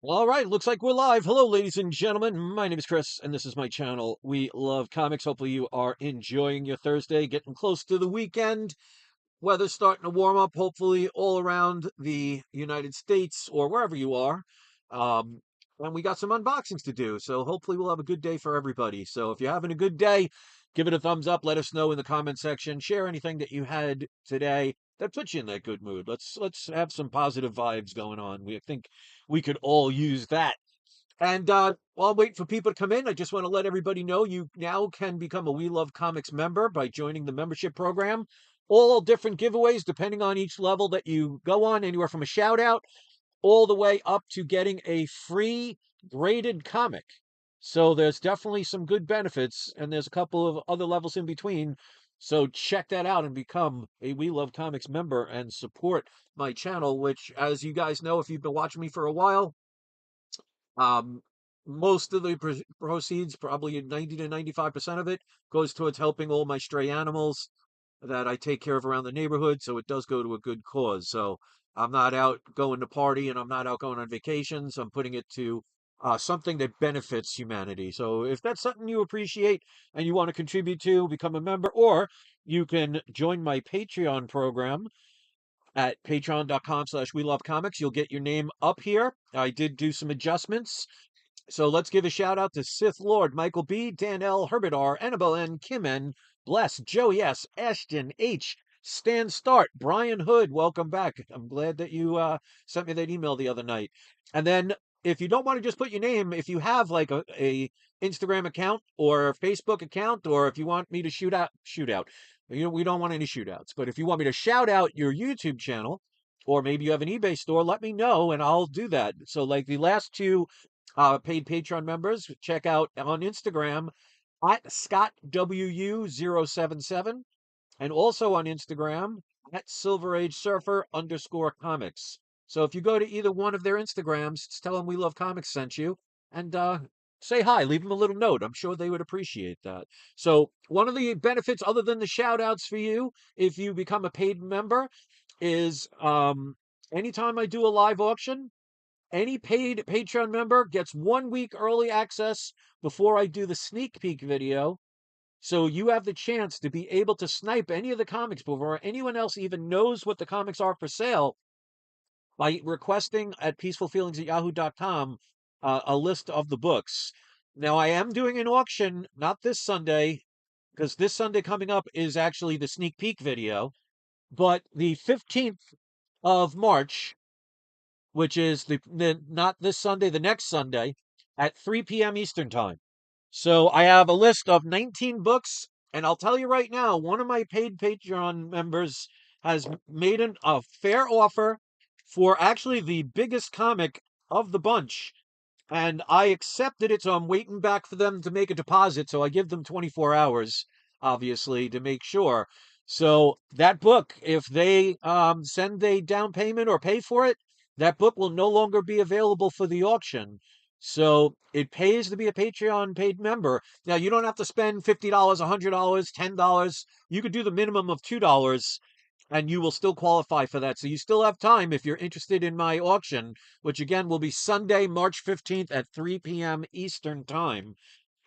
All right, looks like we're live. Hello, ladies and gentlemen. My name is Chris, and this is my channel. We love comics. Hopefully, you are enjoying your Thursday, getting close to the weekend. Weather's starting to warm up, hopefully, all around the United States or wherever you are. Um, and we got some unboxings to do, so hopefully, we'll have a good day for everybody. So, if you're having a good day, give it a thumbs up. Let us know in the comment section. Share anything that you had today that puts you in that good mood. Let's have some positive vibes going on. We think we could all use that. And while I'm waiting for people to come in, I just want to let everybody know you now can become a We Love Comics member by joining the membership program. All different giveaways depending on each level that you go on, anywhere from a shout out all the way up to getting a free graded comic. So there's definitely some good benefits, and there's a couple of other levels in between. So check that out and become a We Love Comics member and support my channel, which, as you guys know, if you've been watching me for a while, um, most of the proceeds, probably 90 to 95% of it, goes towards helping all my stray animals that I take care of around the neighborhood. So it does go to a good cause. So I'm not out going to party and I'm not out going on vacations. I'm putting it to something that benefits humanity. So if that's something you appreciate and you want to contribute to, become a member, or you can join my Patreon program at patreon.com/we love comics. You'll get your name up here. I did do some adjustments. So let's give a shout out to Sith Lord, Michael B, Dan L, Herbert R, Annabelle N, Kim N, Bless, Joey S, Ashton H, Stan Start, Brian Hood. Welcome back. I'm glad that you sent me that email the other night. And then if you don't want to just put your name, if you have like a Instagram account or a Facebook account, or if you want me to shoot out. We don't want any shootouts, but if you want me to shout out your YouTube channel, or maybe you have an eBay store, let me know and I'll do that. So like the last two paid Patreon members, check out on Instagram at ScottWU077 and also on Instagram at Silver Age Surfer _comics. So if you go to either one of their Instagrams, just tell them We Love Comics sent you and say hi, leave them a little note. I'm sure they would appreciate that. So one of the benefits, other than the shout outs for you, if you become a paid member, is anytime I do a live auction, any paid Patreon member gets 1 week early access before I do the sneak peek video. So you have the chance to be able to snipe any of the comics before anyone else even knows what the comics are for sale by requesting at peacefulfeelings@yahoo.com a list of the books. Now, I am doing an auction, not this Sunday, because this Sunday coming up is actually the sneak peek video, but the 15th of March, which is the not this Sunday, the next Sunday at 3 p.m. Eastern Time. So I have a list of 19 books, and I'll tell you right now, one of my paid Patreon members has made a fair offer for actually the biggest comic of the bunch. And I accepted it, so I'm waiting back for them to make a deposit. So I give them 24 hours, obviously, to make sure. So that book, if they send a down payment or pay for it, that book will no longer be available for the auction. So it pays to be a Patreon paid member. Now you don't have to spend $50, $100, $10. You could do the minimum of $2 and you will still qualify for that. So you still have time if you're interested in my auction, which again will be Sunday, March 15th at 3 p.m. Eastern Time.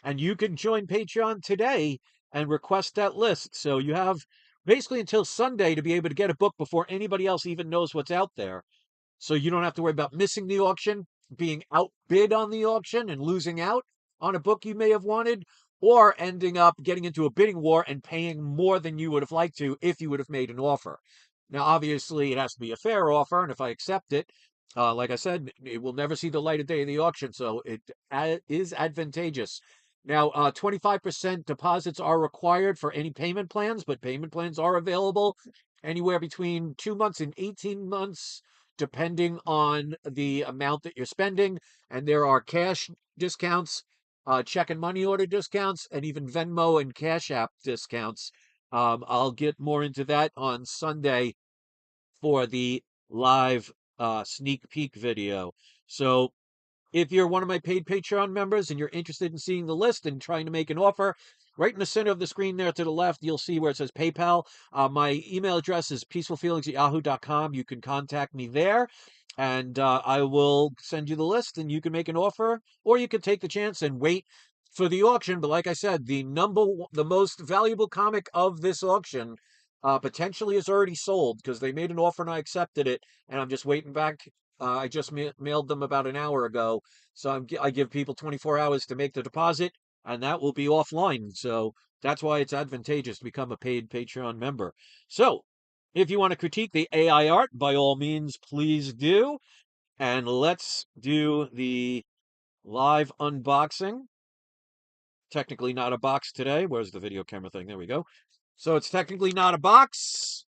And you can join Patreon today and request that list. So you have basically until Sunday to be able to get a book before anybody else even knows what's out there. So you don't have to worry about missing the auction, being outbid on the auction and losing out on a book you may have wanted, or ending up getting into a bidding war and paying more than you would have liked to if you would have made an offer. Now, obviously, it has to be a fair offer, and if I accept it, like I said, it will never see the light of day in the auction, so it is advantageous. Now, 25% deposits are required for any payment plans, but payment plans are available anywhere between 2 months and 18 months depending on the amount that you're spending. And there are cash discounts, check and money order discounts, and even Venmo and Cash App discounts. I'll get more into that on Sunday for the live sneak peek video. So if you're one of my paid Patreon members and you're interested in seeing the list and trying to make an offer, right in the center of the screen there to the left, you'll see where it says PayPal. My email address is peacefulfeelings@yahoo.com. You can contact me there. and I will send you the list, and you can make an offer, or you could take the chance and wait for the auction. But like I said, the most valuable comic of this auction, potentially is already sold because they made an offer and I accepted it, and I'm just waiting back. I just mailed them about an hour ago, so I give people 24 hours to make the deposit, and that will be offline. So that's why it's advantageous to become a paid Patreon member. So if you want to critique the AI art, by all means, please do. And let's do the live unboxing. Technically not a box today. Where's the video camera thing? There we go. So it's technically not a box.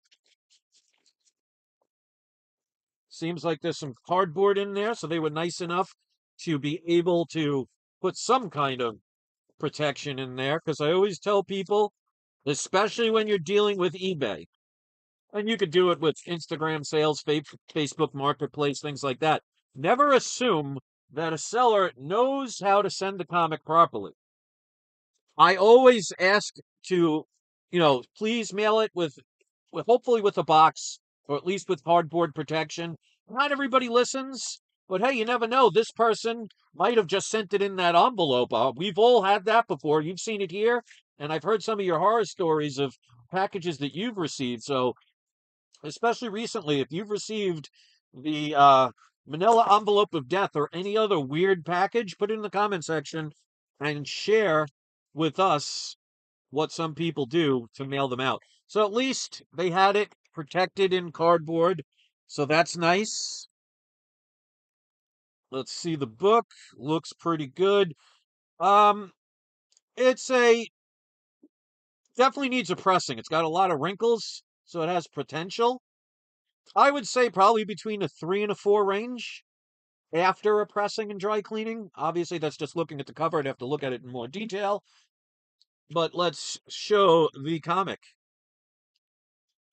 Seems like there's some cardboard in there, so they were nice enough to be able to put some kind of protection in there. Because I always tell people, especially when you're dealing with eBay, and you could do it with Instagram sales, Facebook Marketplace, things like that. Never assume that a seller knows how to send the comic properly. I always ask to, please mail it with hopefully with a box or at least with cardboard protection. Not everybody listens, but hey, you never know. This person might have just sent it in that envelope. We've all had that before. You've seen it here, and I've heard some of your horror stories of packages that you've received. So especially recently, if you've received the manila envelope of death or any other weird package, put it in the comment section and share with us what some people do to mail them out. So at least they had it protected in cardboard. So that's nice. Let's see, the book looks pretty good. Um, it's a definitely needs a pressing. It's got a lot of wrinkles, so it has potential. I would say probably between a 3 and a 4 range after a pressing and dry cleaning. Obviously, that's just looking at the cover. I'd have to look at it in more detail. But let's show the comic.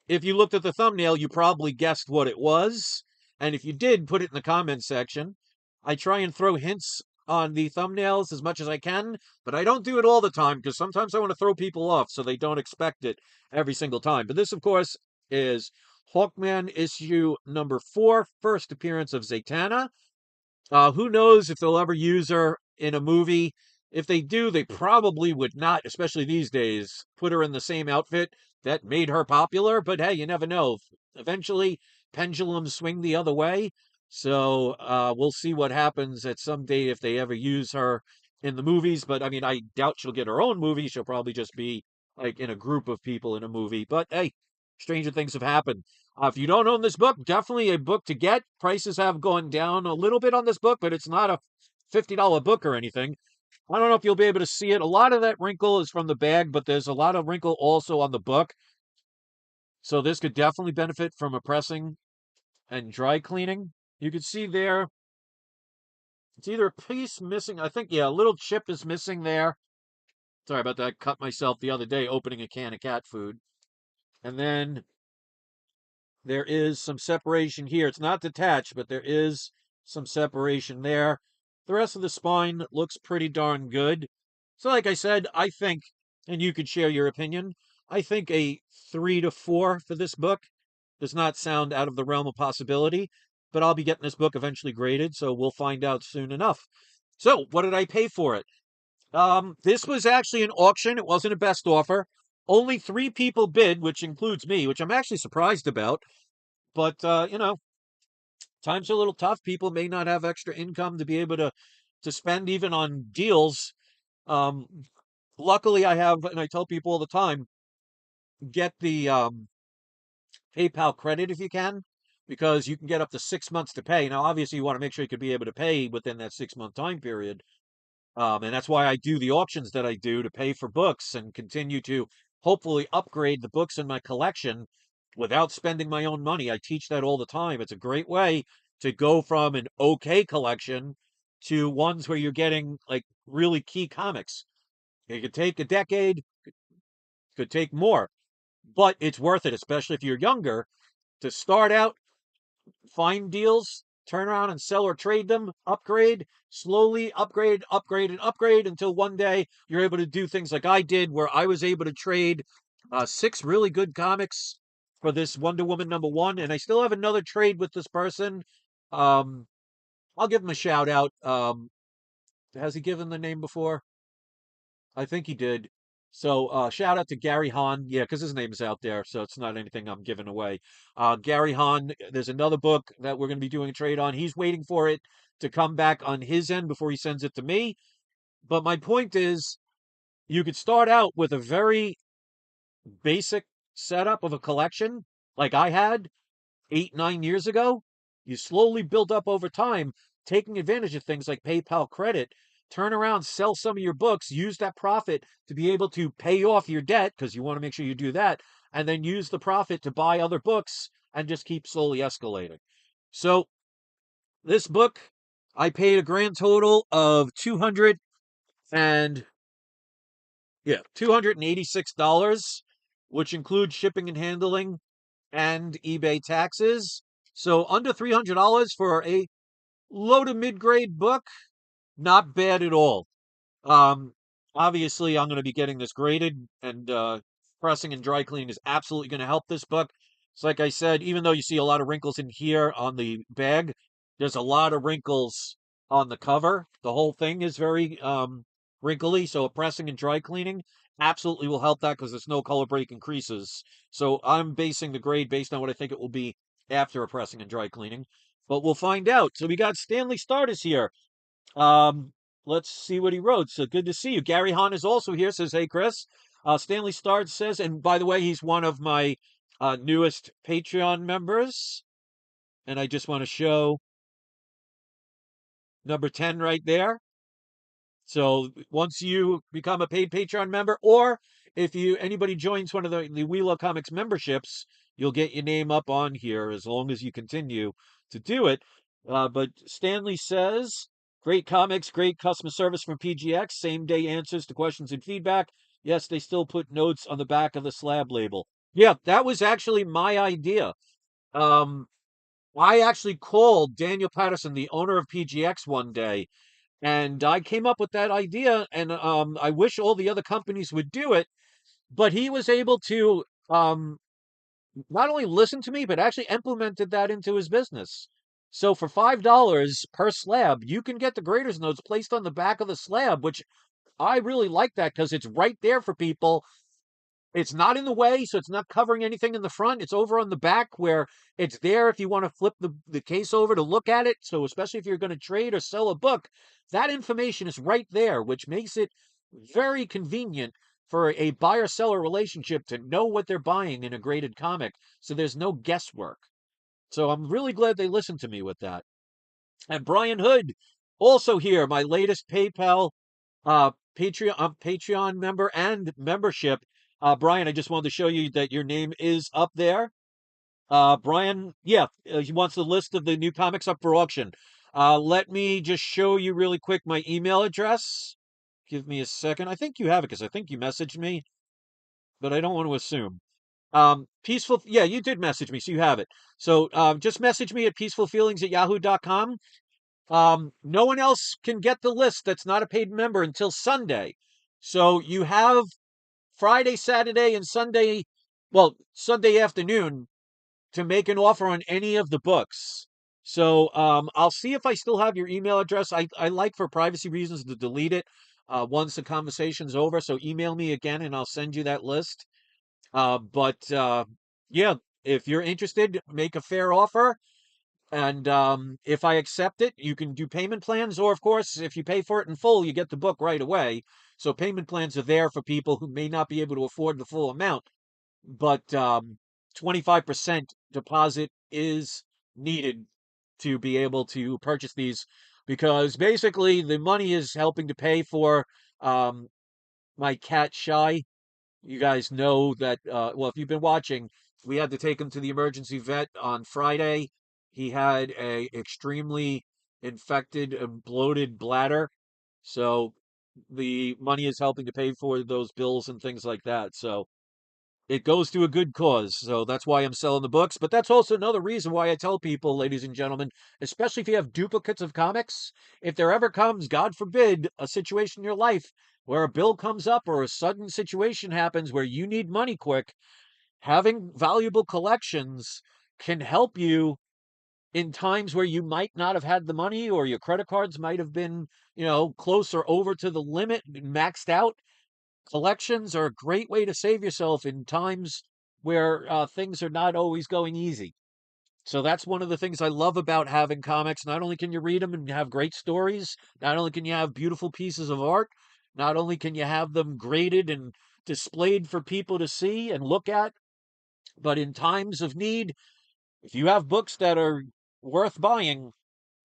If you looked at the thumbnail, you probably guessed what it was. And if you did, put it in the comments section. I try and throw hints on the thumbnails as much as I can, but I don't do it all the time because sometimes I want to throw people off so they don't expect it every single time. But this, of course, is Hawkman issue number 4, first appearance of Zatanna. Who knows if they'll ever use her in a movie? If they do, they probably would not, especially these days, put her in the same outfit that made her popular. But hey, you never know. Eventually, pendulums swing the other way. So we'll see what happens at some day if they ever use her in the movies. But I mean, I doubt she'll get her own movie. She'll probably just be like in a group of people in a movie. But hey, stranger things have happened. If you don't own this book, definitely a book to get. Prices have gone down a little bit on this book, but it's not a $50 book or anything. I don't know if you'll be able to see it. A lot of that wrinkle is from the bag, but there's a lot of wrinkle also on the book. So this could definitely benefit from a pressing and dry cleaning. You can see there, it's either a piece missing. I think, yeah, a little chip is missing there. Sorry about that. I cut myself the other day opening a can of cat food. And then there is some separation here. It's not detached, but there is some separation there. The rest of the spine looks pretty darn good. So, like I said, I think, and you could share your opinion, I think a 3 to 4 for this book does not sound out of the realm of possibility, but I'll be getting this book eventually graded, so we'll find out soon enough. So, what did I pay for it? This was actually an auction. It wasn't a best offer. Only 3 people bid, which includes me, which I'm actually surprised about. But times are a little tough. People may not have extra income to be able to spend even on deals. Um, Luckily, I have, and I tell people all the time, get the PayPal credit if you can, because you can get up to 6 months to pay. Now, obviously, you want to make sure you could be able to pay within that 6 month time period. And that's why I do the auctions that I do to pay for books and continue to hopefully upgrade the books in my collection without spending my own money. I teach that all the time. It's a great way to go from an okay collection to ones where you're getting like really key comics. It could take a decade, could take more, but it's worth it, especially if you're younger, to start out, find deals, turn around and sell or trade them, upgrade, slowly upgrade, upgrade, and upgrade until one day you're able to do things like I did, where I was able to trade 6 really good comics for this Wonder Woman #1. And I still have another trade with this person Um, I'll give him a shout out. Has he given the name before? I think he did. So shout out to Gary Hahn. Yeah, because his name's out there, so it's not anything I'm giving away. Gary Hahn, there's another book that we're going to be doing a trade on. He's waiting for it to come back on his end before he sends it to me. But my point is, you could start out with a very basic setup of a collection like I had 8, 9 years ago. You slowly build up over time, taking advantage of things like PayPal credit. Turn around, sell some of your books, use that profit to be able to pay off your debt because you want to make sure you do that, and then use the profit to buy other books and just keep slowly escalating. So, this book, I paid a grand total of 200 and yeah, $286, which includes shipping and handling and eBay taxes. So under $300 for a low to mid grade book, not bad at all. Um, Obviously, I'm going to be getting this graded, and pressing and dry cleaning is absolutely going to help this book. It's like I said, even though you see a lot of wrinkles in here on the bag, there's a lot of wrinkles on the cover. The whole thing is very wrinkly, so a pressing and dry cleaning absolutely will help that because there's no color break increases. So I'm basing the grade based on what I think it will be after a pressing and dry cleaning, but we'll find out. So we got Stanley Starters here. Um, let's see what he wrote. So good to see you. Gary Hahn is also here. Says, "Hey, Chris." Stanley Starr says, and by the way, he's one of my newest Patreon members. And I just want to show number 10 right there. So once you become a paid Patreon member, or if you anybody joins one of the We Love Comics memberships, you'll get your name up on here as long as you continue to do it. But Stanley says, great comics, great customer service from PGX, same day answers to questions and feedback. Yes, they still put notes on the back of the slab label. Yeah, that was actually my idea. Um, I actually called Daniel Patterson, the owner of PGX, one day, and I came up with that idea, and I wish all the other companies would do it. But he was able to not only listen to me, but actually implemented that into his business. So for $5 per slab, you can get the graders notes placed on the back of the slab, which I really like that because it's right there for people. It's not in the way, so it's not covering anything in the front. It's over on the back where it's there if you want to flip the case over to look at it. So especially if you're going to trade or sell a book, that information is right there, which makes it very convenient for a buyer-seller relationship to know what they're buying in a graded comic. So there's no guesswork. So I'm really glad they listened to me with that. And Brian Hood, also here, my latest Patreon member and membership. Brian, I just wanted to show you that your name is up there. Brian, yeah, he wants the list of the new comics up for auction. Let me just show you really quick my email address. Give me a second. I think you have it because I think you messaged me, but I don't want to assume. Yeah, you did message me, so you have it. So just message me at peacefulfeelings@yahoo.com. No one else can get the list that's not a paid member until Sunday. So you have Friday, Saturday, and Sunday, well, Sunday afternoon to make an offer on any of the books. So I'll see if I still have your email address. I like, for privacy reasons, to delete it once the conversation's over. So email me again and I'll send you that list. But yeah, if you're interested, make a fair offer. And if I accept it, you can do payment plans, or of course, if you pay for it in full, you get the book right away. So payment plans are there for people who may not be able to afford the full amount, but 25% deposit is needed to be able to purchase these, because basically the money is helping to pay for um, my cat Shy. You guys know that, well, if you've been watching, we had to take him to the emergency vet on Friday. He had a extremely infected and bloated bladder. So the money is helping to pay for those bills and things like that. So it goes to a good cause. So that's why I'm selling the books. But that's also another reason why I tell people, ladies and gentlemen, especially if you have duplicates of comics, if there ever comes, God forbid, a situation in your life where a bill comes up or a sudden situation happens where you need money quick, having valuable collections can help you in times where you might not have had the money or your credit cards might have been, closer over to the limit, maxed out. Collections are a great way to save yourself in times where things are not always going easy. So that's one of the things I love about having comics. Not only can you read them and have great stories, not only can you have beautiful pieces of art, not only can you have them graded and displayed for people to see and look at, but in times of need, if you have books that are worth buying,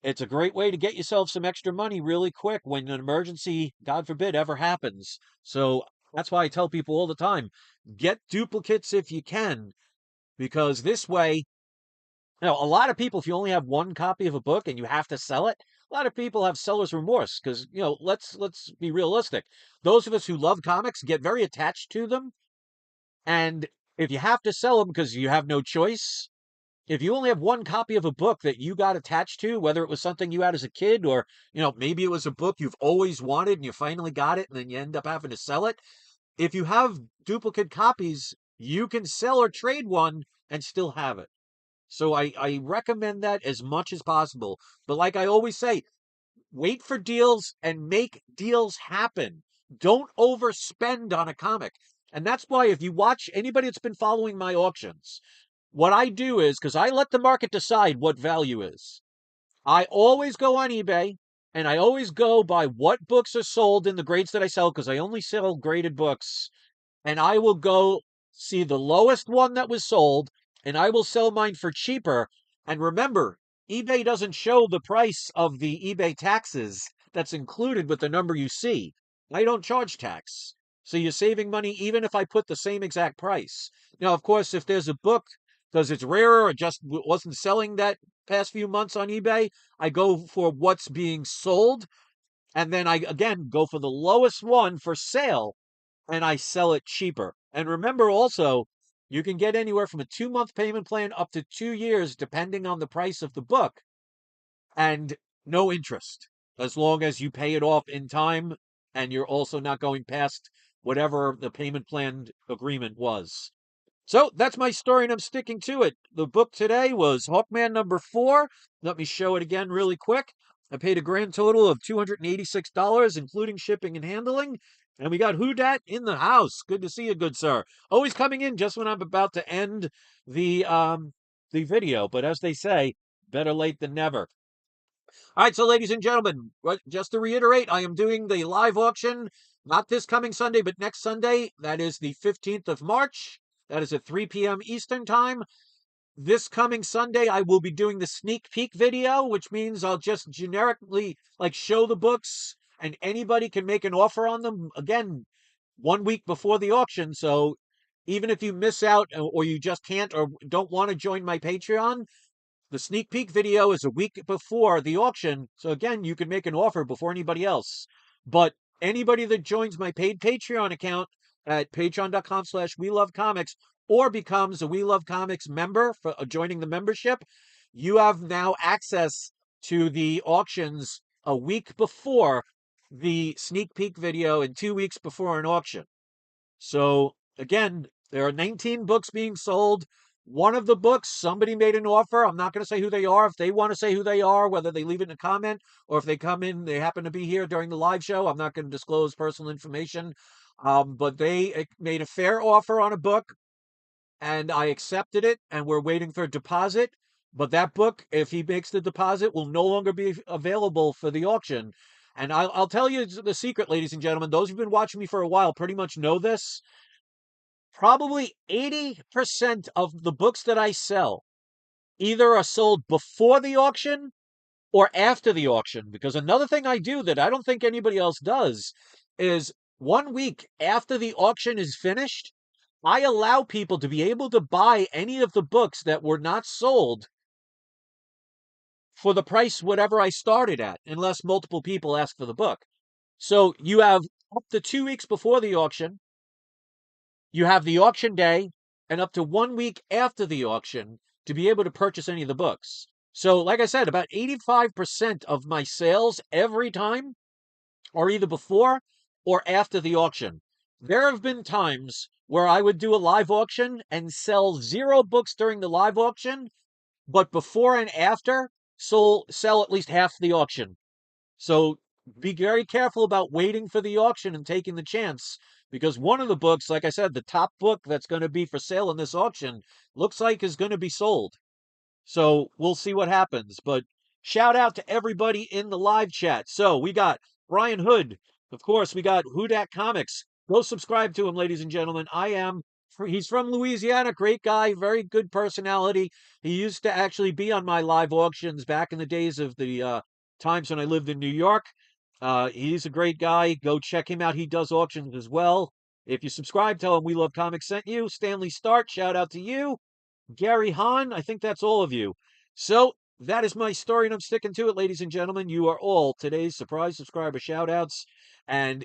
it's a great way to get yourself some extra money really quick when an emergency, God forbid, ever happens. So that's why I tell people all the time, get duplicates if you can, because this way, a lot of people, if you only have one copy of a book and you have to sell it, a lot of people have seller's remorse because, let's be realistic. Those of us who love comics get very attached to them. And if you have to sell them because you have no choice, if you only have one copy of a book that you got attached to, whether it was something you had as a kid or, maybe it was a book you've always wanted and you finally got it and then you end up having to sell it. If you have duplicate copies, you can sell or trade one and still have it. So I recommend that as much as possible. But like I always say, wait for deals and make deals happen. Don't overspend on a comic. And that's why if you watch anybody that's been following my auctions, what I do is, because I let the market decide what value is, I always go on eBay and I always go by what books are sold in the grades that I sell, because I only sell graded books, and I will go see the lowest one that was sold and I will sell mine for cheaper. And remember, eBay doesn't show the price of the eBay taxes that's included with the number you see. I don't charge tax. So you're saving money even if I put the same exact price. Now, of course, if there's a book, because it's rarer or just wasn't selling that past few months on eBay, I go for what's being sold. And then I, again, go for the lowest one for sale and I sell it cheaper. And remember also, you can get anywhere from a 2-month payment plan up to 2 years, depending on the price of the book, and no interest, as long as you pay it off in time and you're also not going past whatever the payment plan agreement was. So that's my story, and I'm sticking to it. The book today was Hawkman #4. Let me show it again really quick. I paid a grand total of $286, including shipping and handling. And we got Who Dat in the house. Good to see you, good sir. Always coming in just when I'm about to end the video. But as they say, better late than never. All right, so ladies and gentlemen, just to reiterate, I am doing the live auction, not this coming Sunday, but next Sunday. That is the 15th of March. That is at 3 p.m. Eastern Time. This coming Sunday, I will be doing the sneak peek video, which means I'll just generically show the books and anybody can make an offer on them. Again, 1 week before the auction. So even if you miss out or you just can't or don't want to join my Patreon, the sneak peek video is a week before the auction, so again, you can make an offer before anybody else. But anybody that joins my paid Patreon account at patreon.com/We Love Comics or becomes a We Love Comics member for joining the membership, you have now access to the auctions a week before the sneak peek video and 2 weeks before an auction. So again, there are 19 books being sold. One of the books, somebody made an offer. I'm not going to say who they are. If they want to say who they are, whether they leave it in a comment or if they come in, they happen to be here during the live show, I'm not going to disclose personal information. But they made a fair offer on a book and I accepted it and we're waiting for a deposit. But that book, if he makes the deposit, will no longer be available for the auction. And I'll tell you the secret, ladies and gentlemen. Those who've been watching me for a while pretty much know this. Probably 80% of the books that I sell either are sold before the auction or after the auction. Because another thing I do that I don't think anybody else does is 1 week after the auction is finished, I allow people to be able to buy any of the books that were not sold for the price whatever I started at, unless multiple people ask for the book. So you have up to 2 weeks before the auction. You have the auction day and up to 1 week after the auction to be able to purchase any of the books. So, like I said, about 85% of my sales every time are either before or after the auction. There have been times where I would do a live auction and sell 0 books during the live auction but before and after, sell at least half the auction. So be very careful about waiting for the auction and taking the chance because one of the books, like I said, the top book that's going to be for sale in this auction looks like is going to be sold. So we'll see what happens. But shout out to everybody in the live chat. So we got Brian Hood. Of course, we got Hudak Comics. Go subscribe to him, ladies and gentlemen. He's from Louisiana. Great guy, very good personality. He used to actually be on my live auctions back in the days of the times when I lived in New York. He's a great guy. Go check him out. He does auctions as well. If you subscribe, tell him We Love Comics sent you. Stanley Start, shout out to you. Gary Hahn, I think that's all of you. So that is my story, and I'm sticking to it, ladies and gentlemen. You are all today's surprise subscriber shout outs. And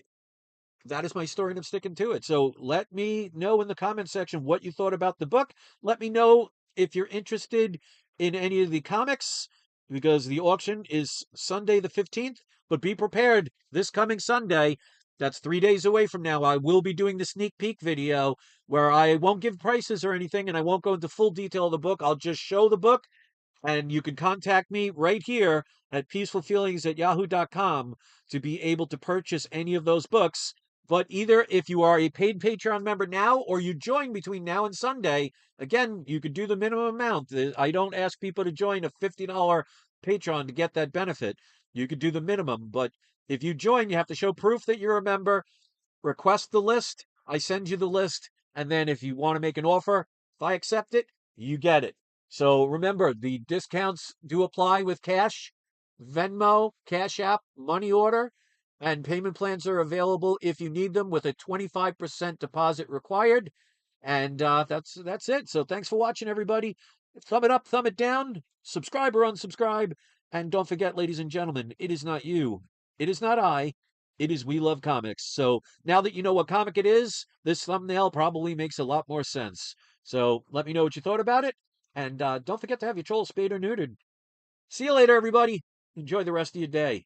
that is my story, and I'm sticking to it. So let me know in the comment section what you thought about the book. Let me know if you're interested in any of the comics, because the auction is Sunday the 15th. But be prepared this coming Sunday. That's 3 days away from now. I will be doing the sneak peek video where I won't give prices or anything, and I won't go into full detail of the book. I'll just show the book, and you can contact me right here at peacefulfeelings@yahoo.com to be able to purchase any of those books. But either if you are a paid Patreon member now or you join between now and Sunday, again, you could do the minimum amount. I don't ask people to join a $50 Patreon to get that benefit. You could do the minimum. But if you join, you have to show proof that you're a member, request the list. I send you the list. And then if you want to make an offer, if I accept it, you get it. So remember, the discounts do apply with cash, Venmo, Cash App, money order, and payment plans are available if you need them with a 25% deposit required. And that's it. So thanks for watching, everybody. Thumb it up, thumb it down, subscribe or unsubscribe. And don't forget, ladies and gentlemen, it is not you, it is not I, it is We Love Comics. So now that you know what comic it is, this thumbnail probably makes a lot more sense. So let me know what you thought about it. And don't forget to have your troll spayed or neutered. See you later, everybody. Enjoy the rest of your day.